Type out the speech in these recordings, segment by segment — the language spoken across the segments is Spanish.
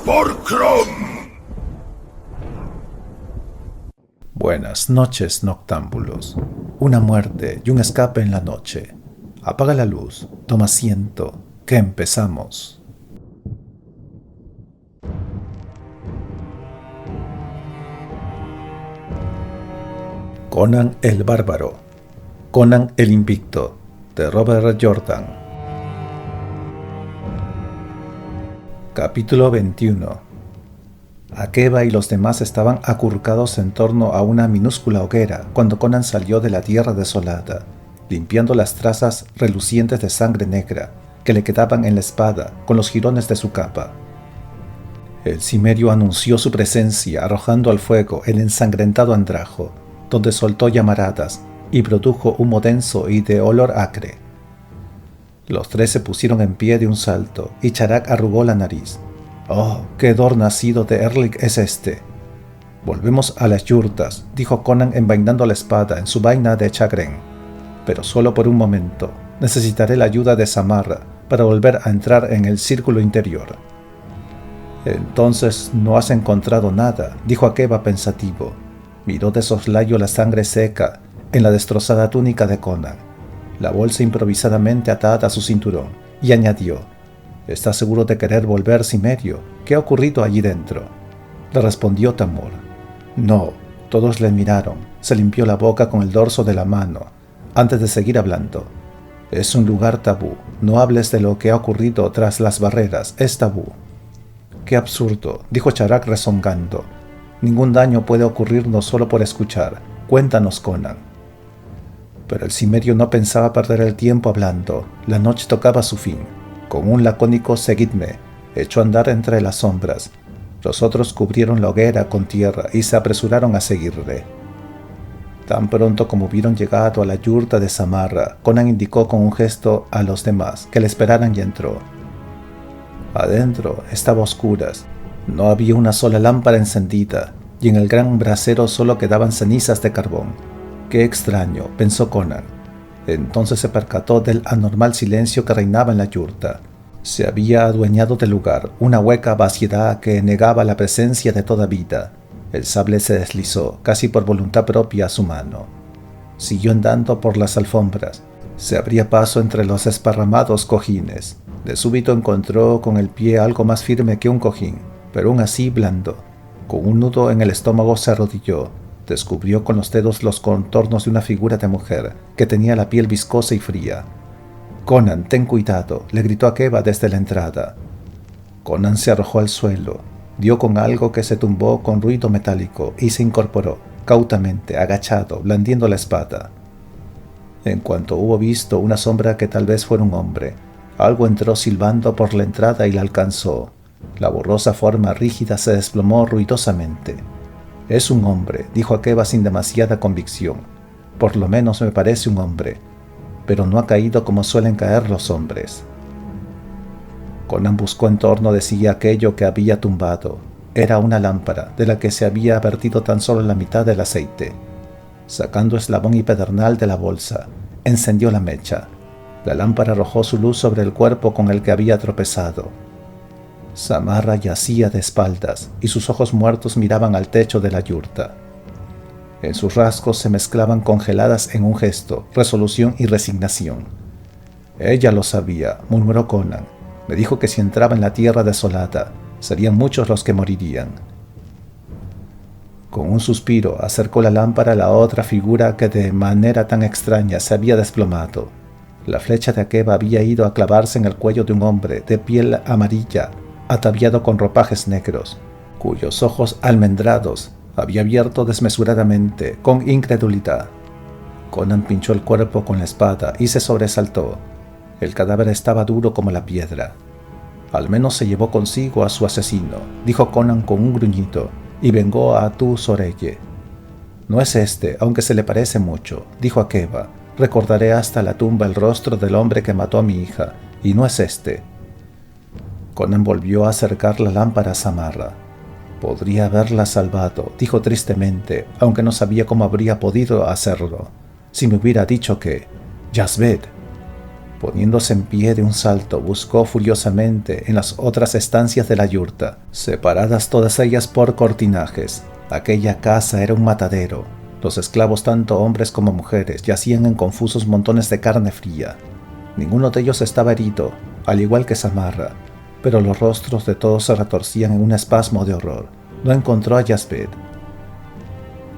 ¡Por Crom! Buenas noches, noctámbulos. Una muerte y un escape en la noche. Apaga la luz, toma asiento, que empezamos. Conan el Bárbaro. Conan el Invicto, de Robert Jordan. Capítulo 21. Akeba y los demás estaban acurrucados en torno a una minúscula hoguera cuando Conan salió de la tierra desolada, limpiando las trazas relucientes de sangre negra que le quedaban en la espada con los jirones de su capa. El cimerio anunció su presencia arrojando al fuego el ensangrentado andrajo, donde soltó llamaradas y produjo humo denso y de olor acre. Los tres se pusieron en pie de un salto y Charak arrugó la nariz. «Oh, qué hedor nacido de Erlik es este». «Volvemos a las yurtas», dijo Conan envainando la espada en su vaina de chagren. «Pero solo por un momento. Necesitaré la ayuda de Samarra para volver a entrar en el círculo interior». «Entonces no has encontrado nada», dijo Akeba pensativo. Miró de soslayo la sangre seca en la destrozada túnica de Conan, la bolsa improvisadamente atada a su cinturón, y añadió: «¿Estás seguro de querer volver, Cimerio? ¿Qué ha ocurrido allí dentro?». Le respondió Tamur. «No». Todos le miraron. Se limpió la boca con el dorso de la mano, antes de seguir hablando. «Es un lugar tabú. No hables de lo que ha ocurrido tras las barreras. Es tabú». «Qué absurdo», dijo Charak rezongando. «Ningún daño puede ocurrirnos solo por escuchar. Cuéntanos, Conan». Pero el cimerio no pensaba perder el tiempo hablando. La noche tocaba su fin. Con un lacónico «seguidme», echó a andar entre las sombras. Los otros cubrieron la hoguera con tierra y se apresuraron a seguirle. Tan pronto como hubieron llegado a la yurta de Samarra, Conan indicó con un gesto a los demás que le esperaran y entró. Adentro estaba a oscuras. No había una sola lámpara encendida, y en el gran brasero solo quedaban cenizas de carbón. «Qué extraño», pensó Conan. Entonces se percató del anormal silencio que reinaba en la yurta. Se había adueñado del lugar una hueca vaciedad que negaba la presencia de toda vida. El sable se deslizó, casi por voluntad propia, a su mano. Siguió andando por las alfombras. Se abría paso entre los esparramados cojines. De súbito encontró con el pie algo más firme que un cojín, pero aún así blando. Con un nudo en el estómago se arrodilló. Descubrió con los dedos los contornos de una figura de mujer que tenía la piel viscosa y fría. «Conan, ten cuidado», le gritó Akeba desde la entrada. Conan se arrojó al suelo, dio con algo que se tumbó con ruido metálico y se incorporó, cautamente, agachado, blandiendo la espada. En cuanto hubo visto una sombra que tal vez fuera un hombre, algo entró silbando por la entrada y la alcanzó. La borrosa forma rígida se desplomó ruidosamente. «Es un hombre», dijo Akeba sin demasiada convicción. «Por lo menos me parece un hombre, pero no ha caído como suelen caer los hombres». Conan buscó en torno de sí aquello que había tumbado. Era una lámpara, de la que se había vertido tan solo la mitad del aceite. Sacando eslabón y pedernal de la bolsa, encendió la mecha. La lámpara arrojó su luz sobre el cuerpo con el que había tropezado. Samarra yacía de espaldas y sus ojos muertos miraban al techo de la yurta. En sus rasgos se mezclaban congeladas en un gesto, resolución y resignación. «Ella lo sabía», murmuró Conan. «Me dijo que si entraba en la tierra desolada, serían muchos los que morirían». Con un suspiro acercó la lámpara a la otra figura que de manera tan extraña se había desplomado. La flecha de Akeba había ido a clavarse en el cuello de un hombre de piel amarilla, ataviado con ropajes negros, cuyos ojos almendrados había abierto desmesuradamente, con incredulidad. Conan pinchó el cuerpo con la espada y se sobresaltó. El cadáver estaba duro como la piedra. «Al menos se llevó consigo a su asesino», dijo Conan con un gruñido, «y vengó a Tu-Sorelle». «No es este, aunque se le parece mucho», dijo Akeba. «Recordaré hasta la tumba el rostro del hombre que mató a mi hija, y no es este». Conan volvió a acercar la lámpara a Samarra. «Podría haberla salvado», dijo tristemente, aunque no sabía cómo habría podido hacerlo. «Si me hubiera dicho que... Yazbet». Poniéndose en pie de un salto, buscó furiosamente en las otras estancias de la yurta, separadas todas ellas por cortinajes. Aquella casa era un matadero. Los esclavos, tanto hombres como mujeres, yacían en confusos montones de carne fría. Ninguno de ellos estaba herido, al igual que Samarra, pero los rostros de todos se retorcían en un espasmo de horror. No encontró a Yazbek.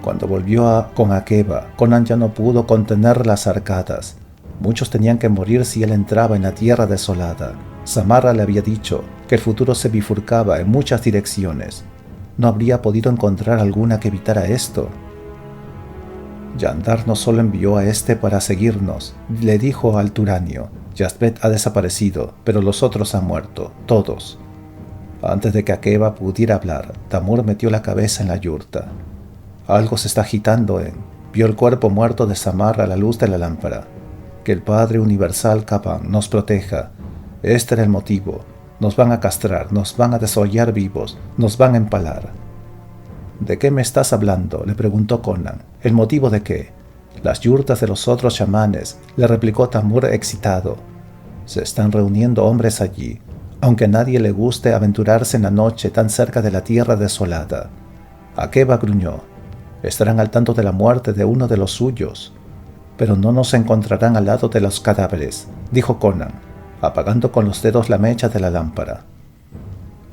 Cuando volvió con Akeba, Conan ya no pudo contener las arcadas. Muchos tenían que morir si él entraba en la tierra desolada. Samarra le había dicho que el futuro se bifurcaba en muchas direcciones. ¿No habría podido encontrar alguna que evitara esto? Jandar no solo envió a este para seguirnos, le dijo al Turanio. Yazbek ha desaparecido, pero los otros han muerto, todos. Antes de que Akeba pudiera hablar, Tamur metió la cabeza en la yurta. Algo se está agitando Vio el cuerpo muerto de Samarra a la luz de la lámpara. Que el Padre Universal Kaban nos proteja. Este era el motivo. Nos van a castrar, nos van a desollar vivos, nos van a empalar. ¿De qué me estás hablando?, le preguntó Conan. ¿El motivo de qué? Las yurtas de los otros chamanes, le replicó Tamur excitado. Se están reuniendo hombres allí, aunque a nadie le guste aventurarse en la noche tan cerca de la tierra desolada. Akeba gruñó. Estarán al tanto de la muerte de uno de los suyos. Pero no nos encontrarán al lado de los cadáveres, dijo Conan, apagando con los dedos la mecha de la lámpara.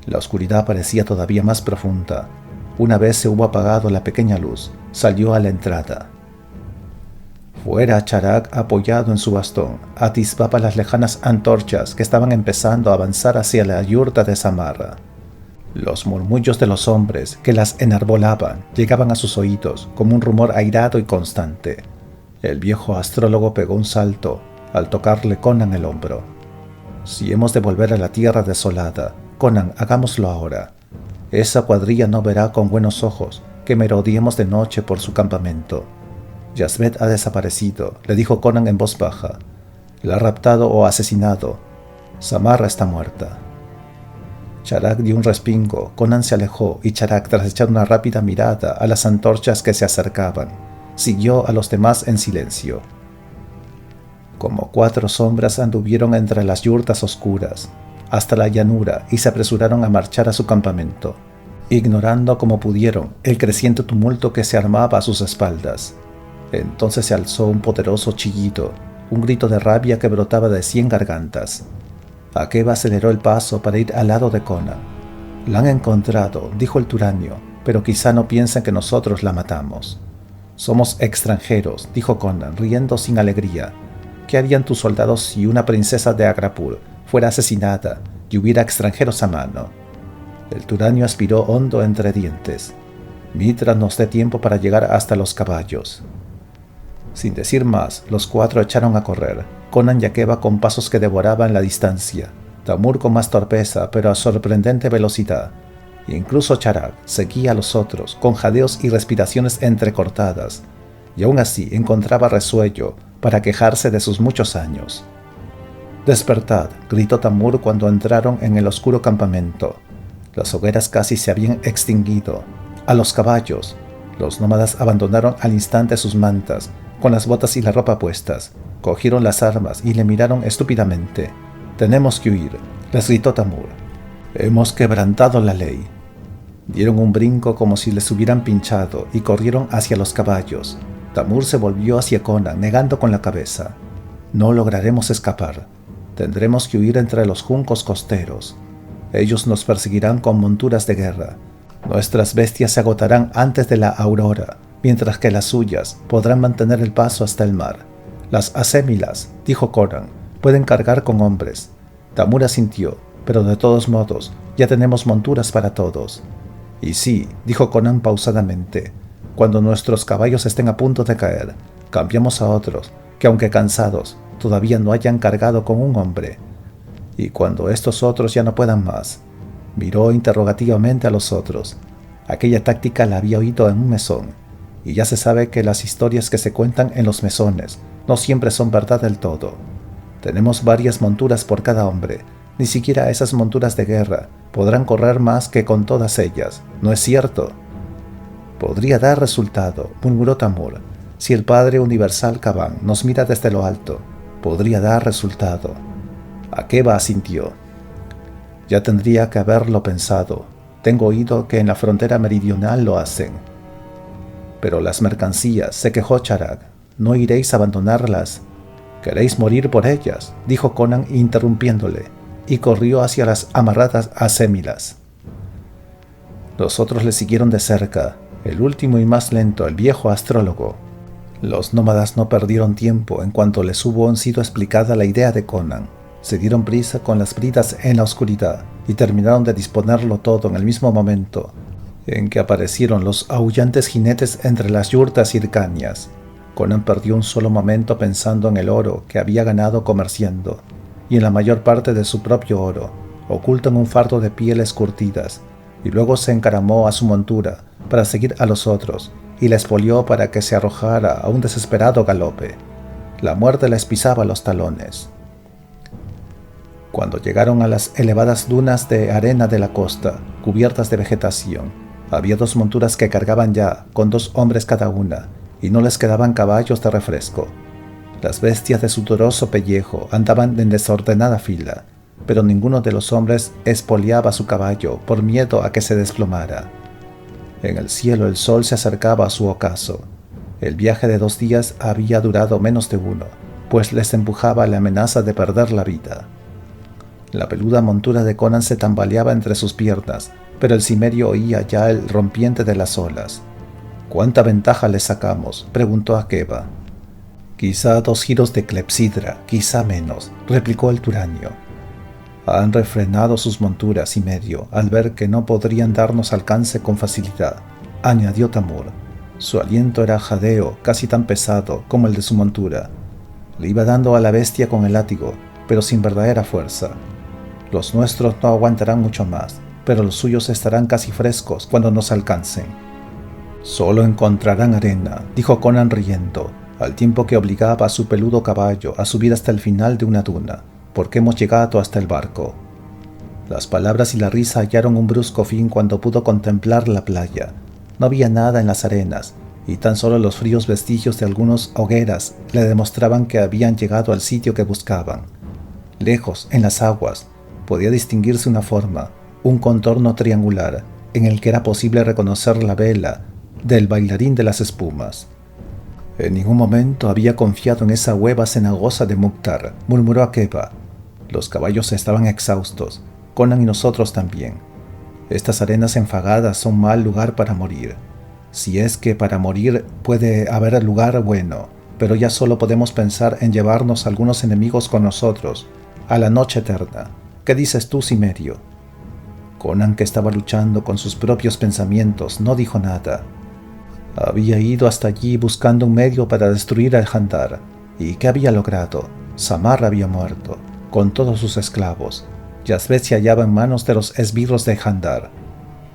La oscuridad parecía todavía más profunda. Una vez se hubo apagado la pequeña luz, salió a la entrada. Fuera, Charak, apoyado en su bastón, atisbaba las lejanas antorchas que estaban empezando a avanzar hacia la yurta de Samarra. Los murmullos de los hombres que las enarbolaban llegaban a sus oídos como un rumor airado y constante. El viejo astrólogo pegó un salto al tocarle Conan el hombro. Si hemos de volver a la tierra desolada, Conan, hagámoslo ahora. Esa cuadrilla no verá con buenos ojos que merodeemos de noche por su campamento. Yazbek ha desaparecido, le dijo Conan en voz baja. La ha raptado o asesinado. Samarra está muerta. Charak dio un respingo, Conan se alejó y Charak, tras echar una rápida mirada a las antorchas que se acercaban, siguió a los demás en silencio. Como 4 sombras anduvieron entre las yurtas oscuras, hasta la llanura y se apresuraron a marchar a su campamento, ignorando como pudieron el creciente tumulto que se armaba a sus espaldas. Entonces se alzó un poderoso chillido, un grito de rabia que brotaba de 100 gargantas. Akeba aceleró el paso para ir al lado de Conan. La han encontrado, dijo el Turanio, pero quizá no piensen que nosotros la matamos. Somos extranjeros, dijo Conan, riendo sin alegría. ¿Qué harían tus soldados si una princesa de Agrapur fuera asesinada y hubiera extranjeros a mano? El Turanio aspiró hondo entre dientes. Mientras nos dé tiempo para llegar hasta los caballos. Sin decir más, los 4 echaron a correr, Conan y Akeba con pasos que devoraban la distancia, Tamur con más torpeza pero a sorprendente velocidad. Incluso Charak seguía a los otros con jadeos y respiraciones entrecortadas, y aún así encontraba resuello para quejarse de sus muchos años. «Despertad», gritó Tamur cuando entraron en el oscuro campamento. Las hogueras casi se habían extinguido. «A los caballos». Los nómadas abandonaron al instante sus mantas, con las botas y la ropa puestas. Cogieron las armas y le miraron estúpidamente. «Tenemos que huir», les gritó Tamur. «Hemos quebrantado la ley». Dieron un brinco como si les hubieran pinchado y corrieron hacia los caballos. Tamur se volvió hacia Conan, negando con la cabeza. «No lograremos escapar. Tendremos que huir entre los juncos costeros. Ellos nos perseguirán con monturas de guerra. Nuestras bestias se agotarán antes de la aurora, mientras que las suyas podrán mantener el paso hasta el mar. Las asémilas», dijo Conan, «pueden cargar con hombres». Tamur asintió, pero de todos modos, ya tenemos monturas para todos. «Y sí», dijo Conan pausadamente, «cuando nuestros caballos estén a punto de caer, cambiamos a otros, que aunque cansados, todavía no hayan cargado con un hombre. Y cuando estos otros ya no puedan más». Miró interrogativamente a los otros. Aquella táctica la había oído en un mesón, y ya se sabe que las historias que se cuentan en los mesones no siempre son verdad del todo. Tenemos varias monturas por cada hombre. Ni siquiera esas monturas de guerra podrán correr más que con todas ellas, ¿no es cierto? «Podría dar resultado», murmuró Tamur, «si el Padre Universal Kaban nos mira desde lo alto. podría dar resultado. Akeba asintió. Ya tendría que haberlo pensado. Tengo oído que en la frontera meridional lo hacen. Pero las mercancías, se quejó Charak. ¿No iréis a abandonarlas? ¿Queréis morir por ellas?, dijo Conan interrumpiéndole, y corrió hacia las amarradas acémilas. Los otros le siguieron de cerca, el último y más lento, el viejo astrólogo. Los nómadas no perdieron tiempo en cuanto les hubo sido explicada la idea de Conan. Se dieron prisa con las bridas en la oscuridad y terminaron de disponerlo todo en el mismo momento en que aparecieron los aullantes jinetes entre las yurtas hircanias. Conan perdió un solo momento pensando en el oro que había ganado comerciando, y en la mayor parte de su propio oro, oculto en un fardo de pieles curtidas, y luego se encaramó a su montura para seguir a los otros, y la espolió para que se arrojara a un desesperado galope. La muerte les pisaba los talones. Cuando llegaron a las elevadas dunas de arena de la costa, cubiertas de vegetación, había 2 monturas que cargaban ya, con 2 hombres cada una, y no les quedaban caballos de refresco. Las bestias de sudoroso pellejo andaban en desordenada fila, pero ninguno de los hombres espoliaba su caballo por miedo a que se desplomara. En el cielo el sol se acercaba a su ocaso. El viaje de 2 días había durado menos de 1, pues les empujaba la amenaza de perder la vida. La peluda montura de Conan se tambaleaba entre sus piernas, pero el cimerio oía ya el rompiente de las olas. ¿Cuánta ventaja le sacamos?, preguntó Akeba. Quizá 2 giros de clepsidra, quizá menos, replicó el turanio. Han refrenado sus monturas y medio al ver que no podrían darnos alcance con facilidad, añadió Tamur. Su aliento era jadeo, casi tan pesado como el de su montura. Le iba dando a la bestia con el látigo, pero sin verdadera fuerza. Los nuestros no aguantarán mucho más, pero los suyos estarán casi frescos cuando nos alcancen. Solo encontrarán arena, dijo Conan riendo, al tiempo que obligaba a su peludo caballo a subir hasta el final de una duna, porque hemos llegado hasta el barco. Las palabras y la risa hallaron un brusco fin cuando pudo contemplar la playa. No había nada en las arenas, y tan solo los fríos vestigios de algunas hogueras le demostraban que habían llegado al sitio que buscaban. Lejos, en las aguas, podía distinguirse una forma, un contorno triangular, en el que era posible reconocer la vela del bailarín de las espumas. En ningún momento había confiado en esa hueva cenagosa de Mukhtar, murmuró Akeba. Los caballos estaban exhaustos, Conan y nosotros también. Estas arenas enfagadas son mal lugar para morir. Si es que para morir puede haber lugar bueno, pero ya solo podemos pensar en llevarnos algunos enemigos con nosotros, a la noche eterna. ¿Qué dices tú, Cimerio? Conan, que estaba luchando con sus propios pensamientos, no dijo nada. Había ido hasta allí buscando un medio para destruir al Jandar. ¿Y qué había logrado? Samarra había muerto, con todos sus esclavos. Yazbet se hallaba en manos de los esbirros de Jandar.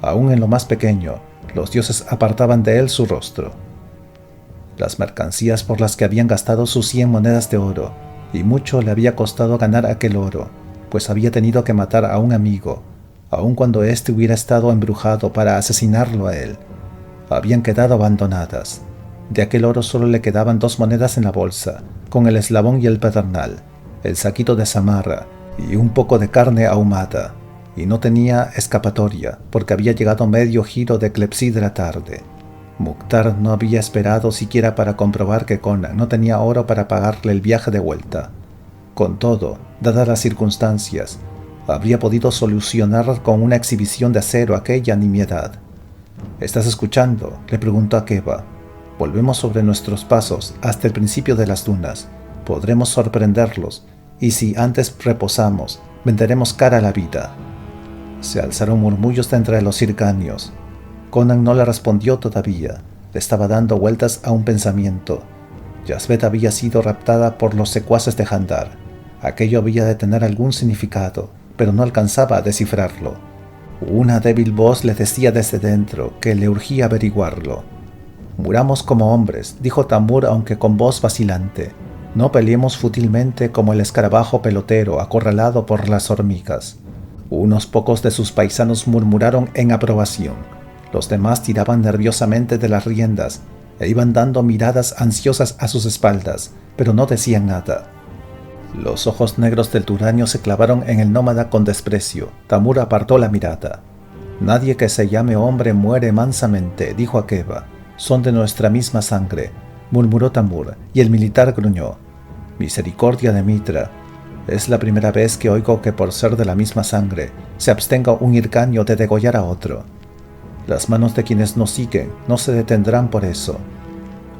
Aún en lo más pequeño, los dioses apartaban de él su rostro. Las mercancías por las que habían gastado sus 100 monedas de oro, y mucho le había costado ganar aquel oro, pues había tenido que matar a un amigo, aun cuando éste hubiera estado embrujado para asesinarlo a él. Habían quedado abandonadas. De aquel oro solo le quedaban 2 monedas en la bolsa, con el eslabón y el pedernal, el saquito de Samarra y un poco de carne ahumada, y no tenía escapatoria, porque había llegado medio giro de clepsidra tarde. Mukhtar no había esperado siquiera para comprobar que Conan no tenía oro para pagarle el viaje de vuelta. Con todo, dadas las circunstancias, habría podido solucionar con una exhibición de acero aquella nimiedad. ¿Estás escuchando?, le preguntó Akeba. Volvemos sobre nuestros pasos hasta el principio de las dunas. Podremos sorprenderlos, y si antes reposamos, venderemos cara a la vida. Se alzaron murmullos de entre los hircanios. Conan no le respondió todavía. Le estaba dando vueltas a un pensamiento. Yazbet había sido raptada por los secuaces de Jandar. Aquello había de tener algún significado, pero no alcanzaba a descifrarlo. Una débil voz le decía desde dentro que le urgía averiguarlo. «Muramos como hombres», dijo Tamur, aunque con voz vacilante. «No peleemos fútilmente como el escarabajo pelotero acorralado por las hormigas». Unos pocos de sus paisanos murmuraron en aprobación. Los demás tiraban nerviosamente de las riendas e iban dando miradas ansiosas a sus espaldas, pero no decían nada. Los ojos negros del Turanio se clavaron en el nómada con desprecio. Tamur apartó la mirada. «Nadie que se llame hombre muere mansamente», dijo Akeba. «Son de nuestra misma sangre», murmuró Tamur, y el militar gruñó. «Misericordia de Mitra. Es la primera vez que oigo que por ser de la misma sangre se abstenga un hircaño de degollar a otro. Las manos de quienes nos siguen no se detendrán por eso.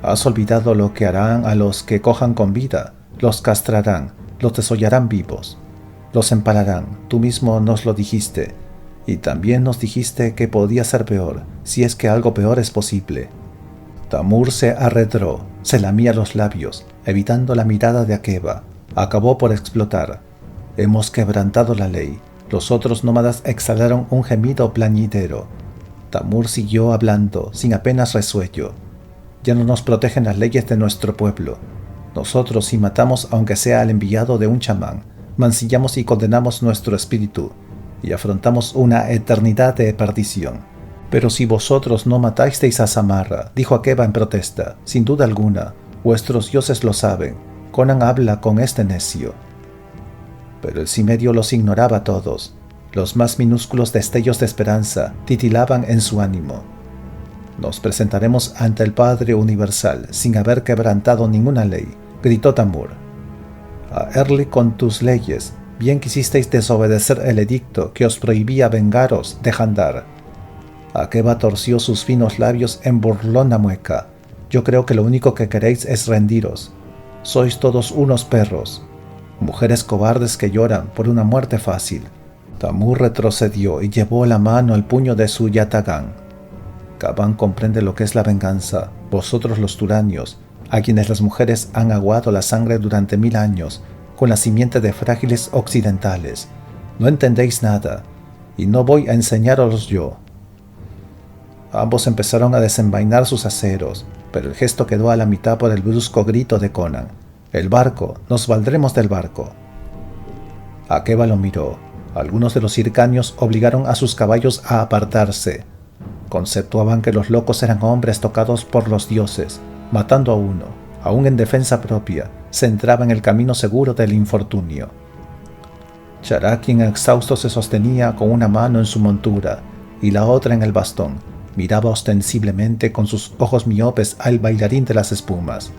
¿Has olvidado lo que harán a los que cojan con vida? Los castrarán, los desollarán vivos, los empalarán. Tú mismo nos lo dijiste, y también nos dijiste que podía ser peor, si es que algo peor es posible». Tamur se arredró, se lamía los labios, evitando la mirada de Akeba. Acabó por explotar. «Hemos quebrantado la ley». Los otros nómadas exhalaron un gemido plañidero. Tamur siguió hablando, sin apenas resuello. «Ya no nos protegen las leyes de nuestro pueblo. Nosotros, si matamos aunque sea al enviado de un chamán, mancillamos y condenamos nuestro espíritu, y afrontamos una eternidad de perdición. Pero si vosotros no matasteis a Samarra», dijo Akeba en protesta, «sin duda alguna, vuestros dioses lo saben. Conan habla con este necio». Pero el cimerio los ignoraba a todos. Los más minúsculos destellos de esperanza titilaban en su ánimo. «Nos presentaremos ante el Padre Universal sin haber quebrantado ninguna ley», gritó Tamur. «A Erli con tus leyes. Bien quisisteis desobedecer el edicto que os prohibía vengaros de Jandar». Akeba torció sus finos labios en burlona mueca. «Yo creo que lo único que queréis es rendiros. Sois todos unos perros, mujeres cobardes que lloran por una muerte fácil». Tamur retrocedió y llevó la mano al puño de su yatagán. «Kaban comprende lo que es la venganza. Vosotros los turanios, a quienes las mujeres han aguado la sangre durante 1000 años con la simiente de frágiles occidentales, no entendéis nada, y no voy a enseñaros yo». Ambos empezaron a desenvainar sus aceros, pero el gesto quedó a la mitad por el brusco grito de Conan. «El barco, nos valdremos del barco». Akeba lo miró. Algunos de los hircanios obligaron a sus caballos a apartarse. Conceptuaban que los locos eran hombres tocados por los dioses. Matando a uno, aún en defensa propia, se entraba en el camino seguro del infortunio. Charak, quien exhausto se sostenía con una mano en su montura y la otra en el bastón, miraba ostensiblemente con sus ojos miopes al bailarín de las espumas.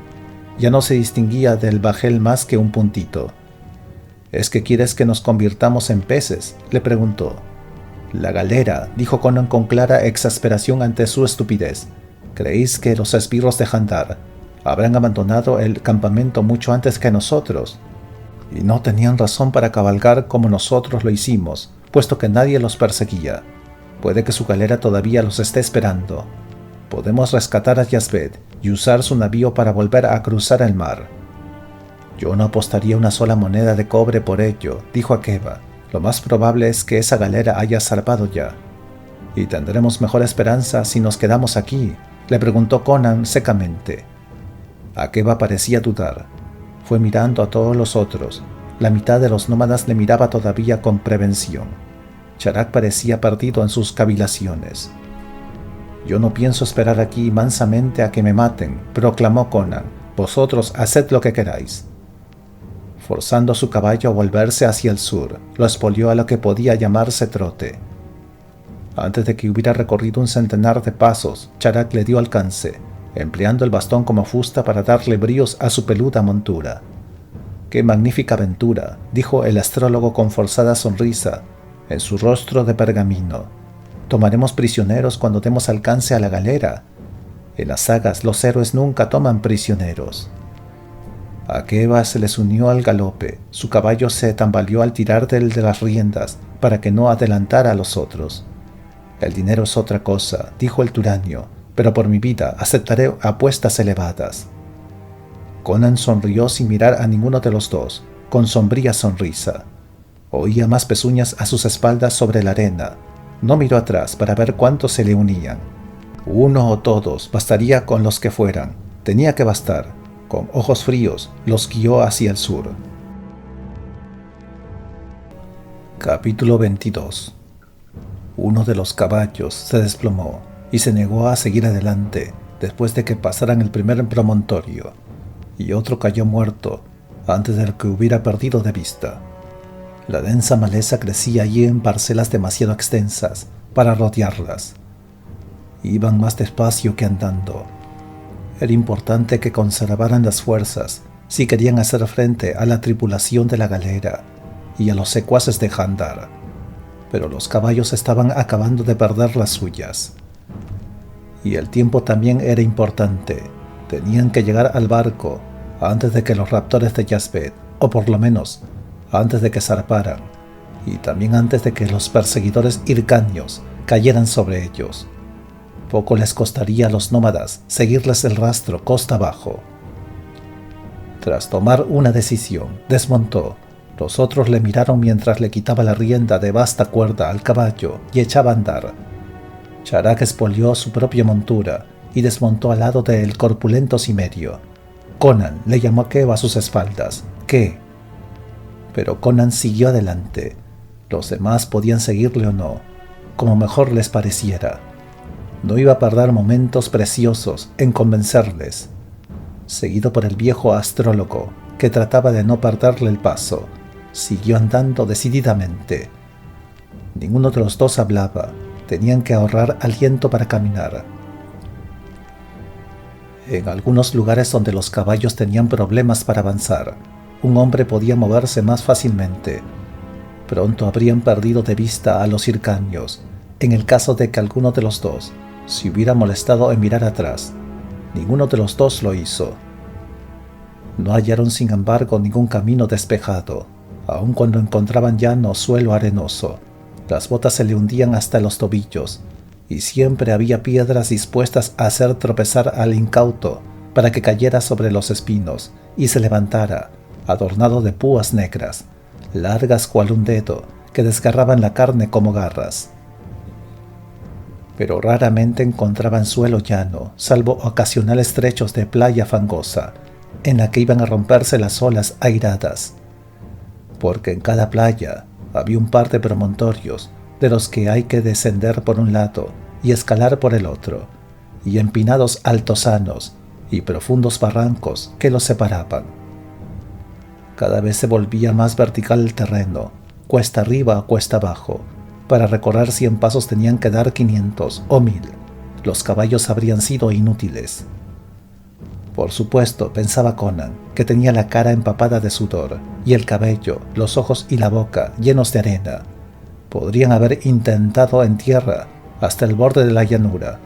Ya no se distinguía del bajel más que un puntito. «¿Es que quieres que nos convirtamos en peces?», le preguntó. «La galera», dijo Conan con clara exasperación ante su estupidez. «¿Creéis que los esbirros de Jandar habrán abandonado el campamento mucho antes que nosotros? Y no tenían razón para cabalgar como nosotros lo hicimos, puesto que nadie los perseguía. Puede que su galera todavía los esté esperando. Podemos rescatar a Yazbet y usar su navío para volver a cruzar el mar». «Yo no apostaría una sola moneda de cobre por ello», dijo Akeba. «Lo más probable es que esa galera haya zarpado ya». «¿Y tendremos mejor esperanza si nos quedamos aquí?», le preguntó Conan secamente. Akeba parecía dudar. Fue mirando a todos los otros. La mitad de los nómadas le miraba todavía con prevención. Charak parecía perdido en sus cavilaciones. «Yo no pienso esperar aquí mansamente a que me maten», proclamó Conan. «Vosotros haced lo que queráis». Forzando a su caballo a volverse hacia el sur, lo expolió a lo que podía llamarse trote. Antes de que hubiera recorrido un centenar de pasos, Charak le dio alcance, empleando el bastón como fusta para darle bríos a su peluda montura. «¡Qué magnífica aventura!», dijo el astrólogo con forzada sonrisa en su rostro de pergamino. «Tomaremos prisioneros cuando demos alcance a la galera. En las sagas los héroes nunca toman prisioneros». Akeba se les unió al galope. Su caballo se tambaleó al tirar de las riendas para que no adelantara a los otros. «El dinero es otra cosa», dijo el turanio, «pero por mi vida aceptaré apuestas elevadas». Conan sonrió sin mirar a ninguno de los dos, con sombría sonrisa. Oía más pezuñas a sus espaldas sobre la arena. No miró atrás para ver cuántos se le unían. Uno o todos, bastaría con los que fueran. Tenía que bastar. Con ojos fríos, los guió hacia el sur. Capítulo 22. Uno de los caballos se desplomó y se negó a seguir adelante después de que pasaran el primer promontorio, y otro cayó muerto antes de que hubiera perdido de vista. La densa maleza crecía allí en parcelas demasiado extensas para rodearlas. Iban más despacio que andando. Era importante que conservaran las fuerzas si querían hacer frente a la tripulación de la galera y a los secuaces de Handar, pero los caballos estaban acabando de perder las suyas. Y el tiempo también era importante. Tenían que llegar al barco antes de que los raptores de Yazbek, o por lo menos antes de que zarparan, y también antes de que los perseguidores hircanios cayeran sobre ellos. Poco les costaría a los nómadas seguirles el rastro costa abajo. Tras tomar una decisión, desmontó. Los otros le miraron mientras le quitaba la rienda de vasta cuerda al caballo y echaba a andar. Charak espolió su propia montura y desmontó al lado del corpulento cimerio. Conan le llamó a Keva a sus espaldas. ¿Qué? Pero Conan siguió adelante. Los demás podían seguirle o no, como mejor les pareciera. No iba a perder momentos preciosos en convencerles. Seguido por el viejo astrólogo, que trataba de no perderle el paso, siguió andando decididamente. Ninguno de los dos hablaba. Tenían que ahorrar aliento para caminar. En algunos lugares donde los caballos tenían problemas para avanzar, un hombre podía moverse más fácilmente. Pronto habrían perdido de vista a los hircanios, en el caso de que alguno de los dos se hubiera molestado en mirar atrás. Ninguno de los dos lo hizo. No hallaron, sin embargo, ningún camino despejado, aun cuando encontraban llano suelo arenoso. Las botas se le hundían hasta los tobillos, y siempre había piedras dispuestas a hacer tropezar al incauto para que cayera sobre los espinos y se levantara, adornado de púas negras, largas cual un dedo, que desgarraban la carne como garras. Pero raramente encontraban suelo llano, salvo ocasionales trechos de playa fangosa, en la que iban a romperse las olas airadas, porque en cada playa había un par de promontorios de los que hay que descender por un lado y escalar por el otro, y empinados altosanos y profundos barrancos que los separaban. Cada vez se volvía más vertical el terreno, cuesta arriba o cuesta abajo. Para recorrer 100 pasos tenían que dar 500 o 1000. Los caballos habrían sido inútiles. Por supuesto, pensaba Conan, que tenía la cara empapada de sudor, y el cabello, los ojos y la boca llenos de arena. Podrían haber intentado en tierra hasta el borde de la llanura,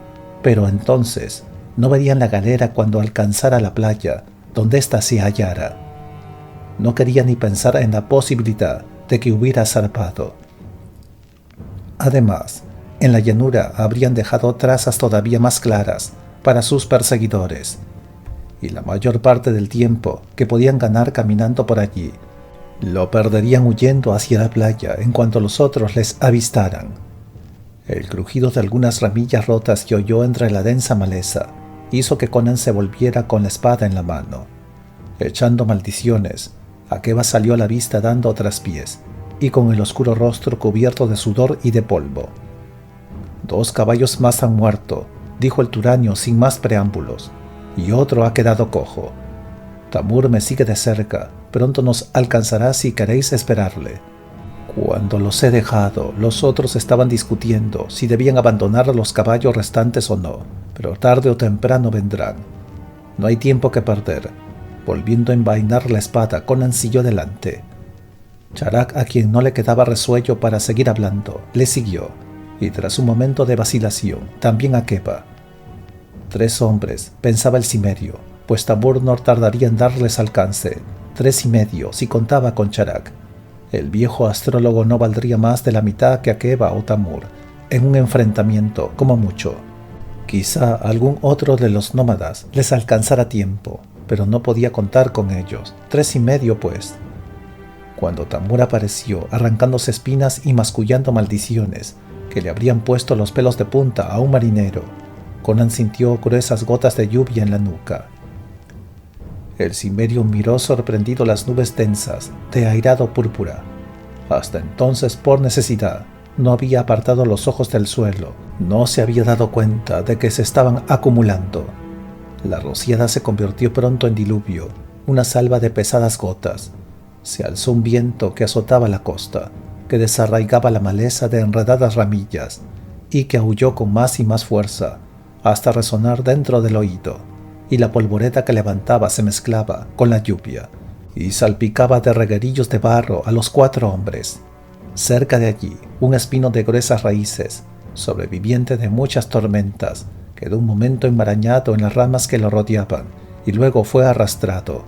pero entonces no verían la galera cuando alcanzara la playa donde ésta se hallara. No quería ni pensar en la posibilidad de que hubiera zarpado. Además, en la llanura habrían dejado trazas todavía más claras para sus perseguidores, y la mayor parte del tiempo que podían ganar caminando por allí lo perderían huyendo hacia la playa en cuanto los otros les avistaran. El crujido de algunas ramillas rotas que oyó entre la densa maleza hizo que Conan se volviera con la espada en la mano. Echando maldiciones, Akeba salió a la vista dando traspiés y con el oscuro rostro cubierto de sudor y de polvo. 2 caballos más han muerto, dijo el turanio sin más preámbulos, y otro ha quedado cojo. Tamur me sigue de cerca, pronto nos alcanzará si queréis esperarle. Cuando los he dejado, los otros estaban discutiendo si debían abandonar a los caballos restantes o no, pero tarde o temprano vendrán. No hay tiempo que perder. Volviendo a envainar la espada, Conan siguió delante. Charak, a quien no le quedaba resuello para seguir hablando, le siguió, y tras un momento de vacilación, también Akeba. 3 hombres, pensaba el cimerio, pues Tamur no tardaría en darles alcance. 3 y medio, si contaba con Charak. El viejo astrólogo no valdría más de la mitad que Akeba o Tamur, en un enfrentamiento, como mucho. Quizá algún otro de los nómadas les alcanzara tiempo, pero no podía contar con ellos. 3 y medio, pues. Cuando Tamur apareció, arrancándose espinas y mascullando maldiciones que le habrían puesto los pelos de punta a un marinero, Conan sintió gruesas gotas de lluvia en la nuca. El cimerio miró sorprendido las nubes densas de airado púrpura. Hasta entonces, por necesidad, no había apartado los ojos del suelo, no se había dado cuenta de que se estaban acumulando. La rociada se convirtió pronto en diluvio, una salva de pesadas gotas. Se alzó un viento que azotaba la costa, que desarraigaba la maleza de enredadas ramillas y que aulló con más y más fuerza hasta resonar dentro del oído, y la polvoreta que levantaba se mezclaba con la lluvia y salpicaba de reguerillos de barro a los 4 hombres. Cerca de allí, un espino de gruesas raíces, sobreviviente de muchas tormentas, quedó un momento enmarañado en las ramas que lo rodeaban y luego fue arrastrado.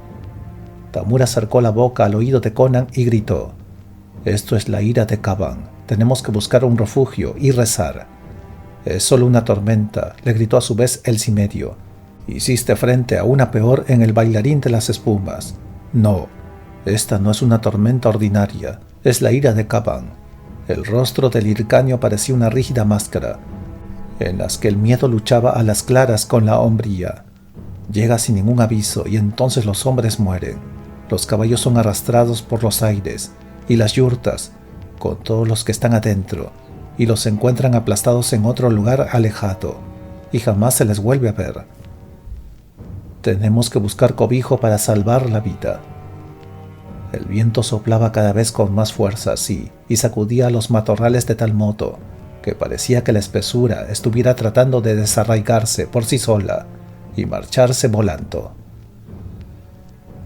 Tamur acercó la boca al oído de Conan y gritó: «Esto es la ira de Caban. Tenemos que buscar un refugio y rezar». «Es solo una tormenta», le gritó a su vez el cimerio. «Hiciste frente a una peor en el bailarín de las espumas». «No, esta no es una tormenta ordinaria, es la ira de Caban». El rostro del hircanio parecía una rígida máscara, en las que el miedo luchaba a las claras con la hombría. Llega sin ningún aviso y entonces los hombres mueren. Los caballos son arrastrados por los aires y las yurtas, con todos los que están adentro, y los encuentran aplastados en otro lugar alejado, y jamás se les vuelve a ver. Tenemos que buscar cobijo para salvar la vida. El viento soplaba cada vez con más fuerza, sí, y sacudía los matorrales de tal modo que parecía que la espesura estuviera tratando de desarraigarse por sí sola y marcharse volando.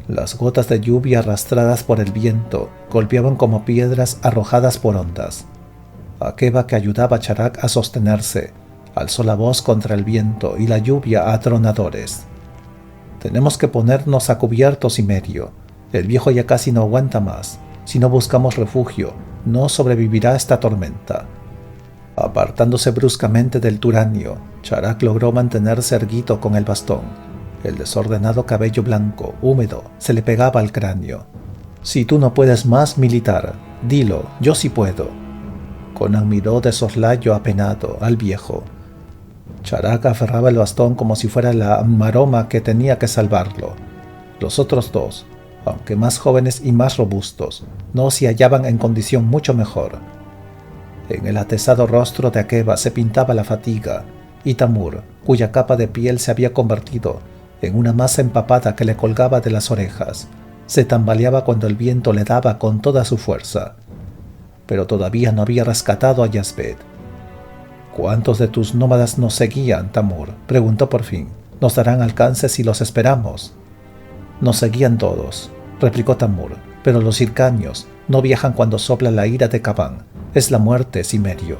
Las gotas de lluvia arrastradas por el viento golpeaban como piedras arrojadas por ondas. Akeba, que ayudaba a Charak a sostenerse, alzó la voz contra el viento y la lluvia a atronadores. «Tenemos que ponernos a cubierto, cimerio. El viejo ya casi no aguanta más. Si no buscamos refugio, no sobrevivirá esta tormenta». Apartándose bruscamente del turanio, Charak logró mantenerse erguido con el bastón. El desordenado cabello blanco, húmedo, se le pegaba al cráneo. «Si tú no puedes más, militar, dilo, yo sí puedo». Conan miró de soslayo apenado al viejo. Charak aferraba el bastón como si fuera la maroma que tenía que salvarlo. Los otros 2, aunque más jóvenes y más robustos, no se hallaban en condición mucho mejor. En el atezado rostro de Akeba se pintaba la fatiga, y Tamur, cuya capa de piel se había convertido en una masa empapada que le colgaba de las orejas, se tambaleaba cuando el viento le daba con toda su fuerza. Pero todavía no había rescatado a Yazbek. «¿Cuántos de tus nómadas nos seguían, Tamur?», preguntó por fin. «¿Nos darán alcance si los esperamos?». «Nos seguían todos», replicó Tamur, «pero los hircanios no viajan cuando sopla la ira de Caban. Es la muerte, cimerio».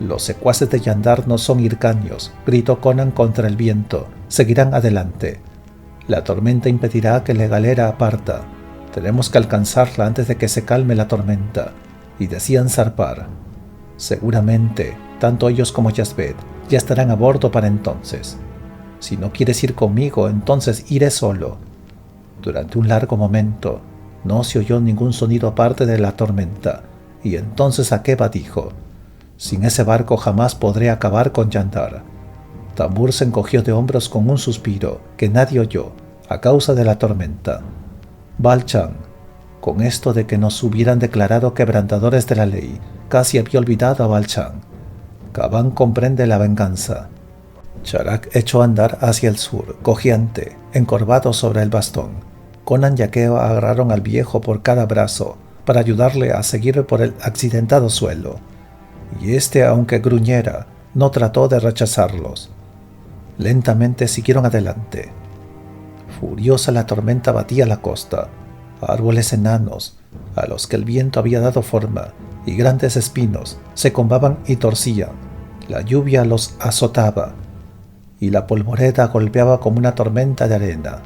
«Los secuaces de Yandar no son hircanios», gritó Conan contra el viento. «Seguirán adelante. La tormenta impedirá que la galera parta. Tenemos que alcanzarla antes de que se calme la tormenta». Y decían zarpar. «Seguramente, tanto ellos como Yazbek ya estarán a bordo para entonces. Si no quieres ir conmigo, entonces iré solo». Durante un largo momento no se oyó ningún sonido aparte de la tormenta, y entonces Akeba dijo: «Sin ese barco jamás podré acabar con Yandar». Tamur se encogió de hombros con un suspiro que nadie oyó a causa de la tormenta. «Balchan, con esto de que nos hubieran declarado quebrantadores de la ley, casi había olvidado a Balchan. Caban comprende la venganza». Charak echó a andar hacia el sur, cojeante, encorvado sobre el bastón. Conan y Akeba agarraron al viejo por cada brazo para ayudarle a seguir por el accidentado suelo, y este, aunque gruñera, no trató de rechazarlos. Lentamente siguieron adelante. Furiosa la tormenta batía la costa. Árboles enanos, a los que el viento había dado forma, y grandes espinos se combaban y torcían. La lluvia los azotaba, y la polvoreta golpeaba como una tormenta de arena.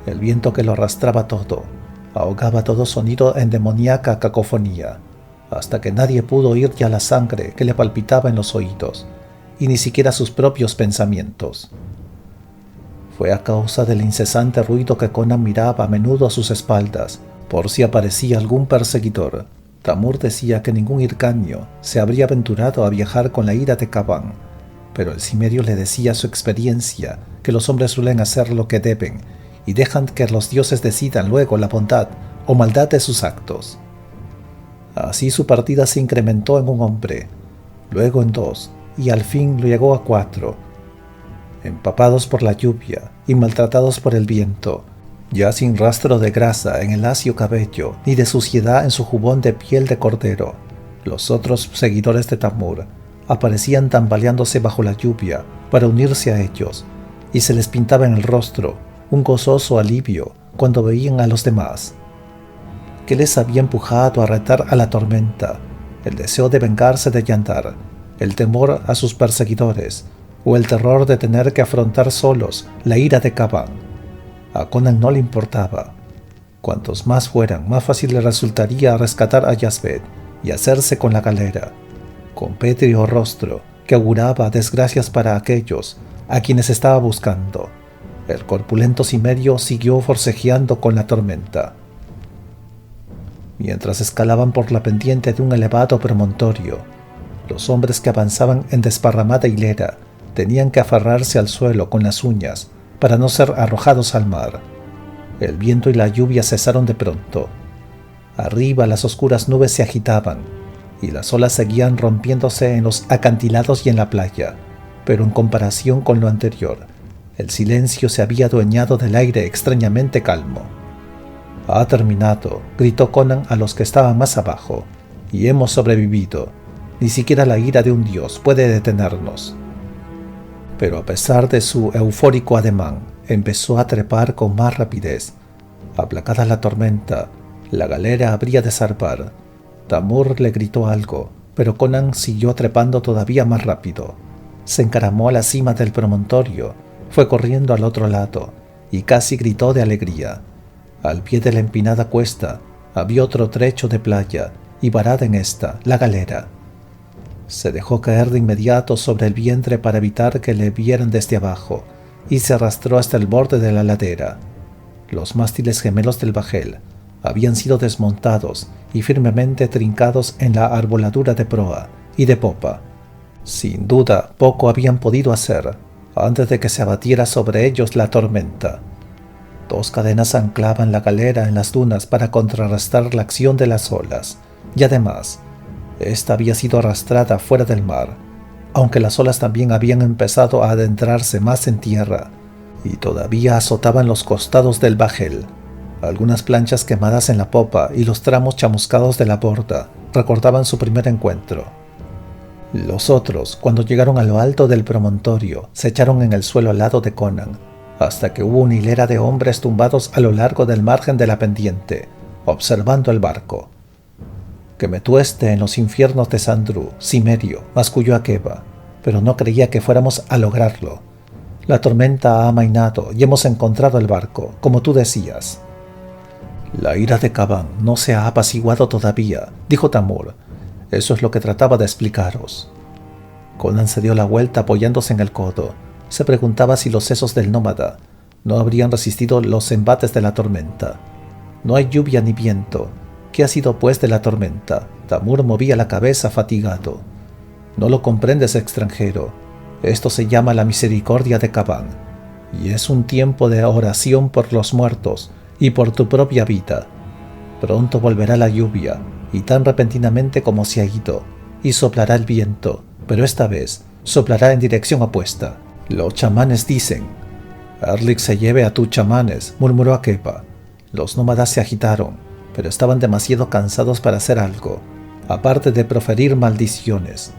El viento que lo arrastraba todo ahogaba todo sonido en demoníaca cacofonía, hasta que nadie pudo oír ya la sangre que le palpitaba en los oídos, y ni siquiera sus propios pensamientos. Fue a causa del incesante ruido que Conan miraba a menudo a sus espaldas, por si aparecía algún perseguidor. Tamur decía que ningún hircanio se habría aventurado a viajar con la ira de Caban, pero el cimerio le decía su experiencia que los hombres suelen hacer lo que deben y dejan que los dioses decidan luego la bondad o maldad de sus actos. Así su partida se incrementó en un hombre, luego en 2, y al fin llegó a 4. Empapados por la lluvia y maltratados por el viento, ya sin rastro de grasa en el lacio cabello ni de suciedad en su jubón de piel de cordero. Los otros seguidores de Tamur aparecían tambaleándose bajo la lluvia para unirse a ellos, y se les pintaba en el rostro un gozoso alivio cuando veían a los demás. ¿Qué les había empujado a retar a la tormenta? ¿El deseo de vengarse de Yandar, el temor a sus perseguidores, o el terror de tener que afrontar solos la ira de Caván? A Conan no le importaba. Cuantos más fueran, más fácil le resultaría rescatar a Yazbek y hacerse con la galera, con pétreo rostro que auguraba desgracias para aquellos a quienes estaba buscando. El corpulento Cimerio siguió forcejeando con la tormenta. Mientras escalaban por la pendiente de un elevado promontorio, los hombres que avanzaban en desparramada hilera tenían que aferrarse al suelo con las uñas para no ser arrojados al mar. El viento y la lluvia cesaron de pronto. Arriba las oscuras nubes se agitaban y las olas seguían rompiéndose en los acantilados y en la playa, pero en comparación con lo anterior, el silencio se había adueñado del aire extrañamente calmo. «Ha terminado», gritó Conan a los que estaban más abajo, «y hemos sobrevivido. Ni siquiera la ira de un dios puede detenernos». Pero a pesar de su eufórico ademán, empezó a trepar con más rapidez. Aplacada la tormenta, la galera habría de zarpar. Tamur le gritó algo, pero Conan siguió trepando todavía más rápido. Se encaramó a la cima del promontorio, fue corriendo al otro lado, y casi gritó de alegría. Al pie de la empinada cuesta había otro trecho de playa, y varada en esta, la galera. Se dejó caer de inmediato sobre el vientre para evitar que le vieran desde abajo, y se arrastró hasta el borde de la ladera. Los mástiles gemelos del bajel habían sido desmontados y firmemente trincados en la arboladura de proa y de popa. Sin duda, poco habían podido hacer antes de que se abatiera sobre ellos la tormenta. 2 cadenas anclaban la galera en las dunas para contrarrestar la acción de las olas, y además, esta había sido arrastrada fuera del mar, aunque las olas también habían empezado a adentrarse más en tierra, y todavía azotaban los costados del bajel. Algunas planchas quemadas en la popa y los tramos chamuscados de la borda recordaban su primer encuentro. Los otros, cuando llegaron a lo alto del promontorio, se echaron en el suelo al lado de Conan, hasta que hubo una hilera de hombres tumbados a lo largo del margen de la pendiente, observando el barco. «Que me tueste en los infiernos de Sandru, Cimerio», masculló Akeba, «pero no creía que fuéramos a lograrlo. La tormenta ha amainado y hemos encontrado el barco, como tú decías». «La ira de Caván no se ha apaciguado todavía», dijo Tamur. «Eso es lo que trataba de explicaros». Conan se dio la vuelta apoyándose en el codo. Se preguntaba si los sesos del nómada no habrían resistido los embates de la tormenta. «No hay lluvia ni viento. ¿Qué ha sido pues de la tormenta?». Tamur movía la cabeza fatigado. «No lo comprendes, extranjero. Esto se llama la misericordia de Caván, y es un tiempo de oración por los muertos y por tu propia vida. Pronto volverá la lluvia, y tan repentinamente como se ha ido, y soplará el viento, pero esta vez soplará en dirección opuesta. Los chamanes dicen». «Erlich se lleve a tus chamanes», murmuró Akeba. Los nómadas se agitaron, pero estaban demasiado cansados para hacer algo, aparte de proferir maldiciones.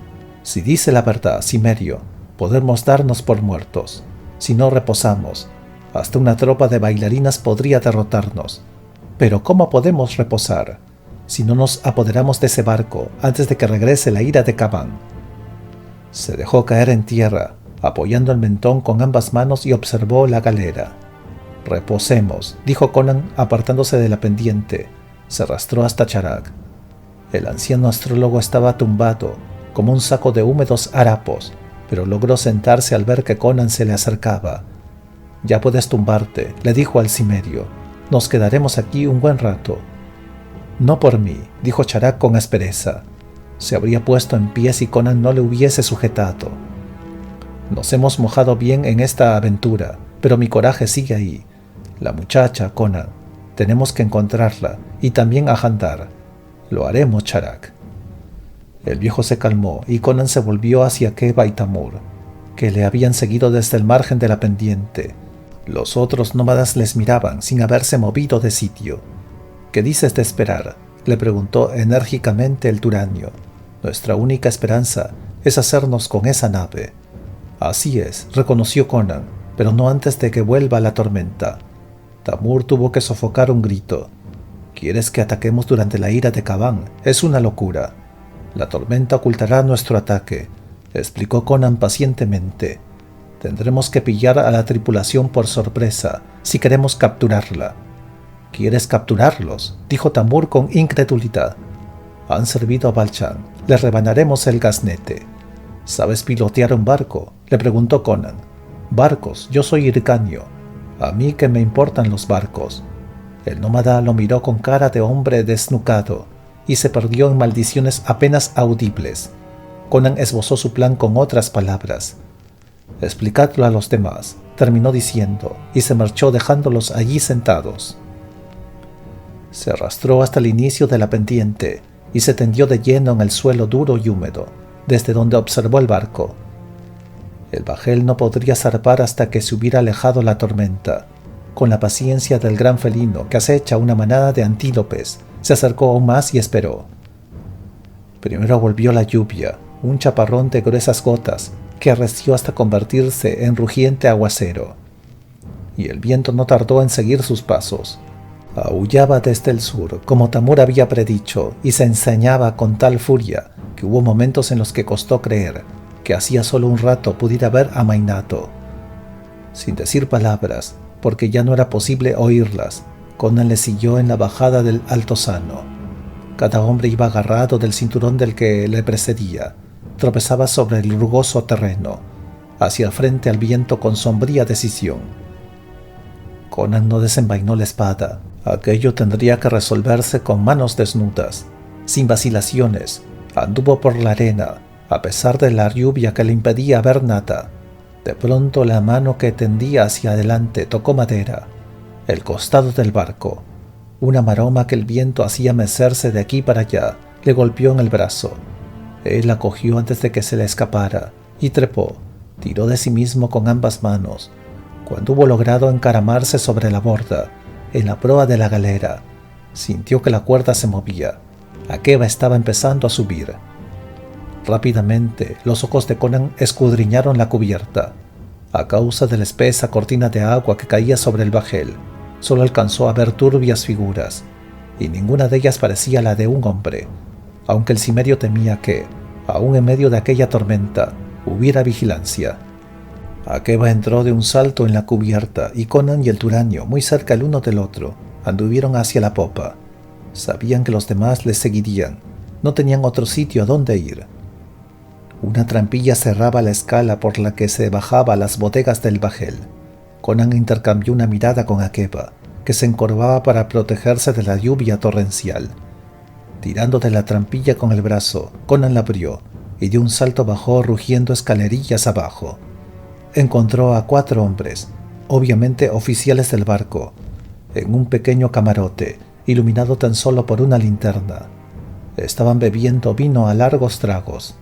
«Si dice la verdad, Cimerio, podemos darnos por muertos. Si no reposamos, hasta una tropa de bailarinas podría derrotarnos. Pero ¿cómo podemos reposar si no nos apoderamos de ese barco antes de que regrese la ira de Caván?» Se dejó caer en tierra, apoyando el mentón con ambas manos, y observó la galera. «Reposemos», dijo Conan apartándose de la pendiente. Se arrastró hasta Charak. El anciano astrólogo estaba tumbado como un saco de húmedos harapos, pero logró sentarse al ver que Conan se le acercaba. «Ya puedes tumbarte», le dijo al Cimerio. «Nos quedaremos aquí un buen rato». «No por mí», dijo Charak con aspereza. Se habría puesto en pie si Conan no le hubiese sujetado. «Nos hemos mojado bien en esta aventura, pero mi coraje sigue ahí. La muchacha, Conan. Tenemos que encontrarla, y también a Jandar. Lo haremos, Charak». El viejo se calmó, y Conan se volvió hacia Akeba y Tamur, que le habían seguido desde el margen de la pendiente. Los otros nómadas les miraban sin haberse movido de sitio. ¿Qué dices de esperar?, le preguntó enérgicamente el Turanio. Nuestra única esperanza es hacernos con esa nave. Así es, reconoció Conan, pero no antes de que vuelva la tormenta. Tamur tuvo que sofocar un grito. ¿Quieres que ataquemos durante la ira de Caván? Es una locura. La tormenta ocultará nuestro ataque, explicó Conan pacientemente. Tendremos que pillar a la tripulación por sorpresa si queremos capturarla. ¿Quieres capturarlos?, dijo Tamur con incredulidad. Han servido a Balchan, les rebanaremos el gaznete. ¿Sabes pilotear un barco?, le preguntó Conan. Barcos, yo soy hircanio. A mí que me importan los barcos. El nómada lo miró con cara de hombre desnucado y se perdió en maldiciones apenas audibles. Conan esbozó su plan con otras palabras. Explicadlo a los demás, terminó diciendo, y se marchó dejándolos allí sentados. Se arrastró hasta el inicio de la pendiente y se tendió de lleno en el suelo duro y húmedo, desde donde observó el barco. El bajel no podría zarpar hasta que se hubiera alejado la tormenta. Con la paciencia del gran felino que acecha una manada de antílopes, se acercó aún más y esperó. Primero volvió la lluvia, un chaparrón de gruesas gotas que arreció hasta convertirse en rugiente aguacero. Y el viento no tardó en seguir sus pasos. Aullaba desde el sur, como Tamur había predicho, y se ensañaba con tal furia que hubo momentos en los que costó creer que hacía solo un rato pudiera ver a Minato. Sin decir palabras, porque ya no era posible oírlas, Conan le siguió en la bajada del altozano. Cada hombre iba agarrado del cinturón del que le precedía. Tropezaba sobre el rugoso terreno, hacia el frente al viento con sombría decisión. Conan no desenvainó la espada. Aquello tendría que resolverse con manos desnudas. Sin vacilaciones, anduvo por la arena, a pesar de la lluvia que le impedía ver nada. De pronto la mano que tendía hacia adelante tocó madera, el costado del barco. Una maroma que el viento hacía mecerse de aquí para allá le golpeó en el brazo. Él la cogió antes de que se le escapara y trepó. Tiró de sí mismo con ambas manos. Cuando hubo logrado encaramarse sobre la borda, en la proa de la galera, sintió que la cuerda se movía. Akeba estaba empezando a subir. Rápidamente, los ojos de Conan escudriñaron la cubierta. A causa de la espesa cortina de agua que caía sobre el bajel, solo alcanzó a ver turbias figuras, y ninguna de ellas parecía la de un hombre, aunque el cimerio temía que, aún en medio de aquella tormenta, hubiera vigilancia. Akeba entró de un salto en la cubierta y Conan y el Turanio, muy cerca el uno del otro, anduvieron hacia la popa. Sabían que los demás les seguirían, no tenían otro sitio a donde ir. Una trampilla cerraba la escala por la que se bajaba a las bodegas del bajel. Conan intercambió una mirada con Akeba, que se encorvaba para protegerse de la lluvia torrencial. Tirando de la trampilla con el brazo, Conan la abrió y de un salto bajó rugiendo escalerillas abajo. Encontró a 4 hombres, obviamente oficiales del barco, en un pequeño camarote, iluminado tan solo por una linterna. Estaban bebiendo vino a largos tragos.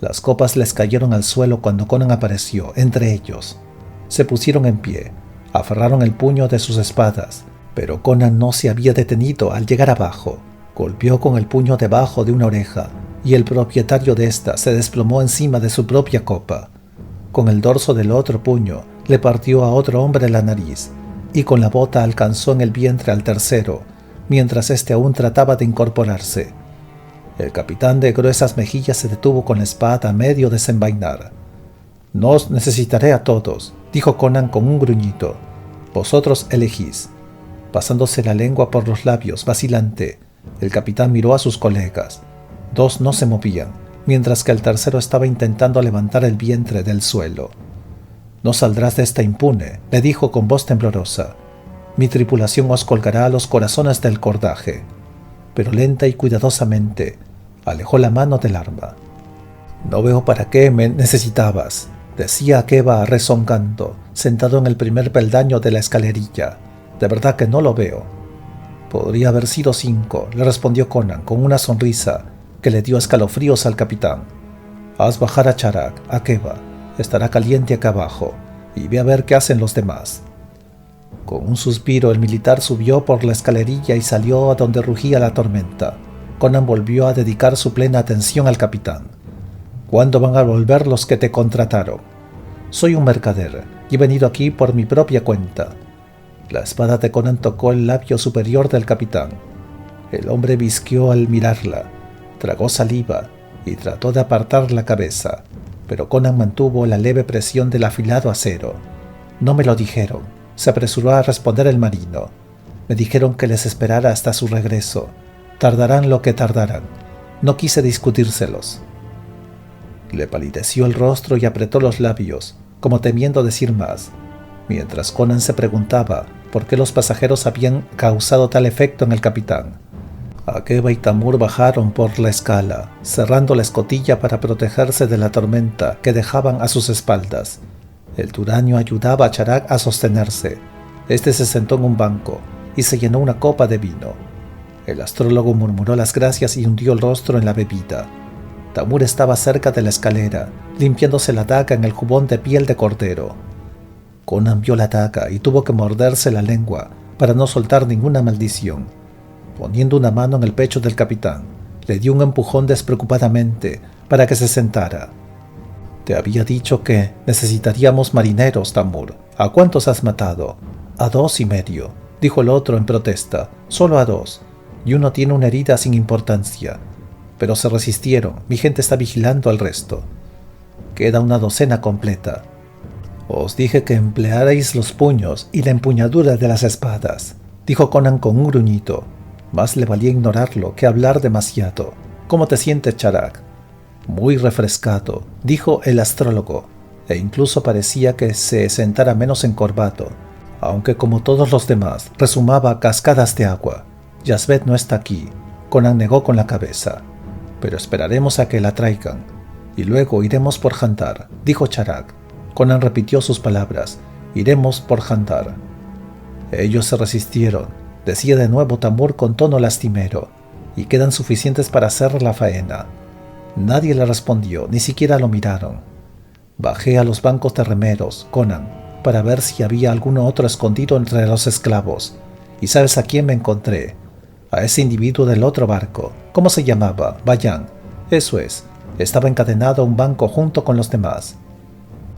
Las copas les cayeron al suelo cuando Conan apareció entre ellos. Se pusieron en pie, aferraron el puño de sus espadas, pero Conan no se había detenido al llegar abajo. Golpeó con el puño debajo de una oreja, y el propietario de ésta se desplomó encima de su propia copa. Con el dorso del otro puño le partió a otro hombre la nariz, y con la bota alcanzó en el vientre al tercero, mientras éste aún trataba de incorporarse. El capitán de gruesas mejillas se detuvo con la espada a medio desenvainar. «No os necesitaré a todos», dijo Conan con un gruñido. «Vosotros elegís». Pasándose la lengua por los labios, vacilante, el capitán miró a sus colegas. 2 no se movían, mientras que el tercero estaba intentando levantar el vientre del suelo. «No saldrás de esta impune», le dijo con voz temblorosa. «Mi tripulación os colgará a los corazones del cordaje». Pero lenta y cuidadosamente alejó la mano del arma. «No veo para qué me necesitabas», decía Akeba rezongando, sentado en el primer peldaño de la escalerilla. «De verdad que no lo veo». «Podría haber sido 5», le respondió Conan con una sonrisa que le dio escalofríos al capitán. «Haz bajar a Charak, Akeba. Estará caliente acá abajo, y ve a ver qué hacen los demás». Con un suspiro el militar subió por la escalerilla y salió a donde rugía la tormenta. Conan volvió a dedicar su plena atención al capitán. ¿Cuándo van a volver los que te contrataron? Soy un mercader y he venido aquí por mi propia cuenta. La espada de Conan tocó el labio superior del capitán. El hombre visqueó al mirarla, tragó saliva y trató de apartar la cabeza, pero Conan mantuvo la leve presión del afilado acero. No me lo dijeron, se apresuró a responder el marino. Me dijeron que les esperara hasta su regreso. Tardarán lo que tardarán. No quise discutírselos. Le palideció el rostro y apretó los labios, como temiendo decir más, mientras Conan se preguntaba por qué los pasajeros habían causado tal efecto en el capitán. Akeba y Tamur bajaron por la escala, cerrando la escotilla para protegerse de la tormenta que dejaban a sus espaldas. El turanio ayudaba a Charak a sostenerse. Este se sentó en un banco y se llenó una copa de vino. El astrólogo murmuró las gracias y hundió el rostro en la bebida. Tamur estaba cerca de la escalera, limpiándose la daga en el jubón de piel de cordero. Conan vio la daga y tuvo que morderse la lengua para no soltar ninguna maldición. Poniendo una mano en el pecho del capitán, le dio un empujón despreocupadamente para que se sentara. Te había dicho que necesitaríamos marineros, Tamur. ¿A cuántos has matado? A 2,5, dijo el otro en protesta. Solo a 2, y uno tiene una herida sin importancia. Pero se resistieron, mi gente está vigilando al resto. Queda una docena completa. Os dije que emplearais los puños y la empuñadura de las espadas, dijo Conan con un gruñido. Más le valía ignorarlo que hablar demasiado. ¿Cómo te sientes, Charak? Muy refrescado, dijo el astrólogo, e incluso parecía que se sentara menos encorvado, aunque como todos los demás resumaba cascadas de agua. Yazbet no está aquí, Conan negó con la cabeza. Pero esperaremos a que la traigan, y luego iremos por Jandar, dijo Charak. Conan repitió sus palabras, iremos por Jandar. Ellos se resistieron, decía de nuevo Tamur con tono lastimero, y quedan suficientes para hacer la faena. Nadie le respondió, ni siquiera lo miraron. Bajé a los bancos de remeros, Conan, para ver si había alguno otro escondido entre los esclavos, y ¿sabes a quién me encontré? A ese individuo del otro barco. ¿Cómo se llamaba? Bayan. Eso es. Estaba encadenado a un banco junto con los demás.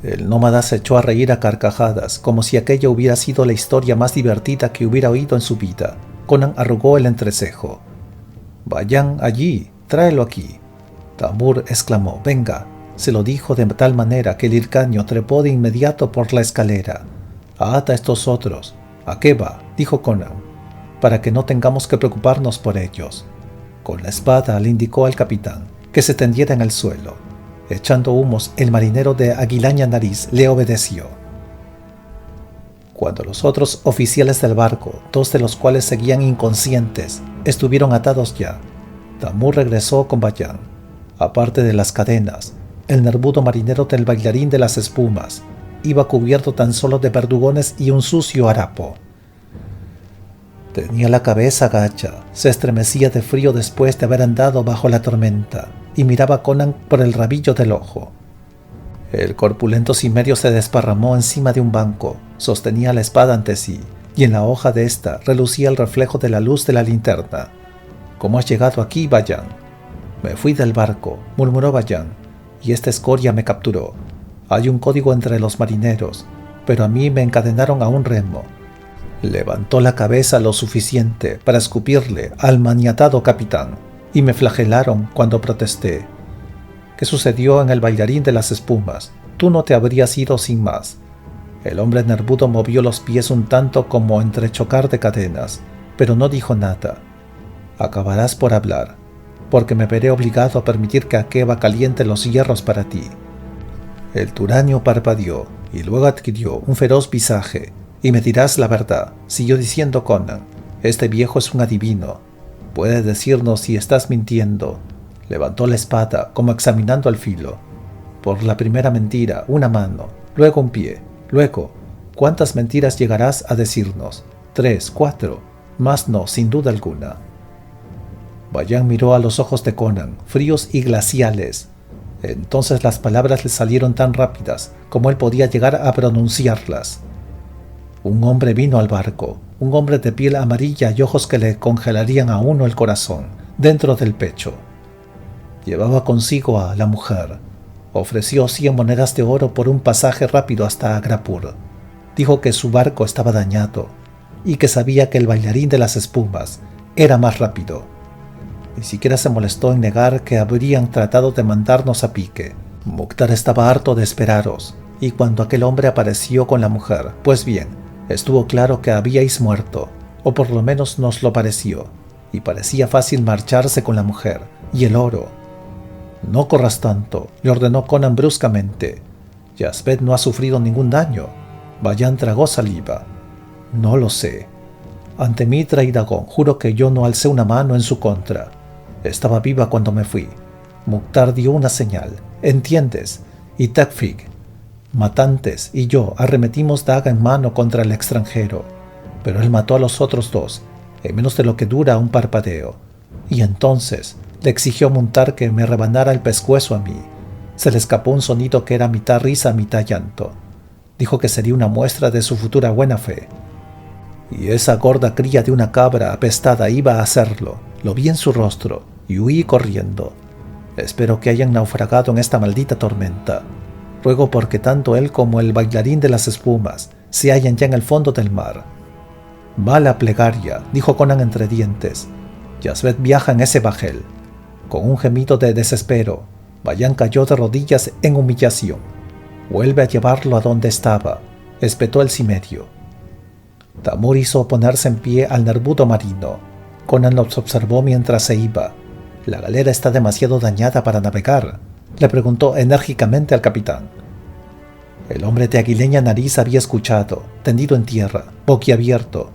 El nómada se echó a reír a carcajadas, como si aquello hubiera sido la historia más divertida que hubiera oído en su vida. Conan arrugó el entrecejo. Bayan allí, tráelo aquí. Tamur exclamó, venga. Se lo dijo de tal manera que el hircaño trepó de inmediato por la escalera. Ata a estos otros. Akeba, dijo Conan, para que no tengamos que preocuparnos por ellos. Con la espada le indicó al capitán que se tendiera en el suelo. Echando humos, el marinero de Aguilaña Nariz le obedeció. Cuando los otros oficiales del barco, 2 de los cuales seguían inconscientes, estuvieron atados ya, Tamur regresó con Bayan. Aparte de las cadenas, el nervudo marinero del bailarín de las espumas iba cubierto tan solo de verdugones y un sucio harapo. Tenía la cabeza gacha, se estremecía de frío después de haber andado bajo la tormenta y miraba a Conan por el rabillo del ojo. El corpulento cimerio se desparramó encima de un banco, sostenía la espada ante sí y en la hoja de ésta relucía el reflejo de la luz de la linterna. ¿Cómo has llegado aquí, Bayan? Me fui del barco, murmuró Bayan, y esta escoria me capturó. Hay un código entre los marineros, pero a mí me encadenaron a un remo. Levantó la cabeza lo suficiente para escupirle al maniatado capitán, y me flagelaron cuando protesté. ¿Qué sucedió en el bailarín de las espumas? Tú no te habrías ido sin más. El hombre nervudo movió los pies un tanto como entrechocar de cadenas, pero no dijo nada. Acabarás por hablar, porque me veré obligado a permitir que Akeba caliente los hierros para ti. El turanio parpadeó y luego adquirió un feroz visaje. Y me dirás la verdad, siguió diciendo Conan. Este viejo es un adivino. Puede decirnos si estás mintiendo. Levantó la espada, como examinando el filo. Por la primera mentira, una mano, luego un pie. Luego, ¿cuántas mentiras llegarás a decirnos? 3, 4. Más no, sin duda alguna. Bayan miró a los ojos de Conan, fríos y glaciales. Entonces las palabras le salieron tan rápidas como él podía llegar a pronunciarlas. Un hombre vino al barco, un hombre de piel amarilla y ojos que le congelarían a uno el corazón, dentro del pecho. Llevaba consigo a la mujer. Ofreció 100 monedas de oro por un pasaje rápido hasta Agrapur. Dijo que su barco estaba dañado y que sabía que el bailarín de las espumas era más rápido. Ni siquiera se molestó en negar que habrían tratado de mandarnos a pique. Mukhtar estaba harto de esperaros, y cuando aquel hombre apareció con la mujer, pues bien, estuvo claro que habíais muerto, o por lo menos nos lo pareció, y parecía fácil marcharse con la mujer y el oro. No corras tanto, le ordenó Conan bruscamente. Yazbek no ha sufrido ningún daño. Bayan tragó saliva. No lo sé. Ante Mitra y Dagón juro que yo no alcé una mano en su contra. Estaba viva cuando me fui. Mukhtar dio una señal, ¿entiendes? Y Tawfik, Matantes y yo arremetimos daga en mano contra el extranjero, pero él mató a los otros dos, en menos de lo que dura un parpadeo. Y entonces le exigió a Muntar que me rebanara el pescuezo a mí. Se le escapó un sonido que era mitad risa, mitad llanto. Dijo que sería una muestra de su futura buena fe. Y esa gorda cría de una cabra apestada iba a hacerlo. Lo vi en su rostro y huí corriendo. Espero que hayan naufragado en esta maldita tormenta. Ruego porque tanto él como el bailarín de las espumas se hallan ya en el fondo del mar. Mala plegaria, dijo Conan entre dientes. Yazbek viaja en ese bajel. Con un gemido de desespero, Bayan cayó de rodillas en humillación. Vuelve a llevarlo a donde estaba, espetó el cimerio. Tamur hizo ponerse en pie al nervudo marino. Conan los observó mientras se iba. «¿La galera está demasiado dañada para navegar?», le preguntó enérgicamente al capitán. El hombre de aguileña nariz había escuchado, tendido en tierra, boquiabierto.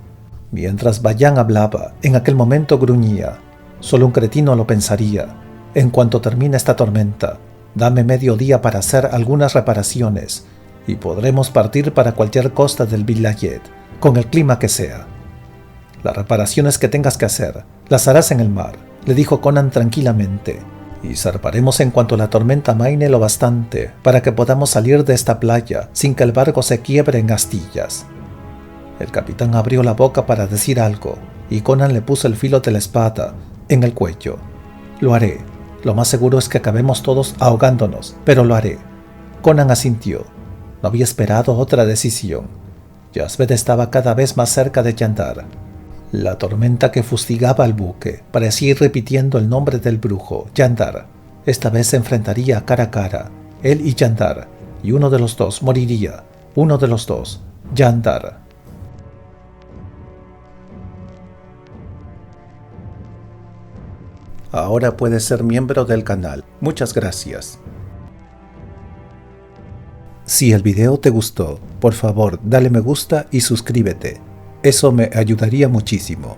Mientras Bayan hablaba, en aquel momento gruñía. «Solo un cretino lo pensaría. En cuanto termine esta tormenta, dame medio día para hacer algunas reparaciones y podremos partir para cualquier costa del vilayet, con el clima que sea». «Las reparaciones que tengas que hacer, las harás en el mar», le dijo Conan tranquilamente, «y zarparemos en cuanto la tormenta amaine lo bastante para que podamos salir de esta playa sin que el barco se quiebre en astillas». El capitán abrió la boca para decir algo, y Conan le puso el filo de la espada en el cuello. «Lo haré. Lo más seguro es que acabemos todos ahogándonos, pero lo haré». Conan asintió. No había esperado otra decisión. Yazbek estaba cada vez más cerca de Yandar. La tormenta que fustigaba al buque parecía ir repitiendo el nombre del brujo, Yandar. Esta vez se enfrentaría cara a cara, él y Yandar, y uno de los dos moriría. Uno de los dos, Yandar. Ahora puedes ser miembro del canal. Muchas gracias. Si el video te gustó, por favor dale me gusta y suscríbete. Eso me ayudaría muchísimo.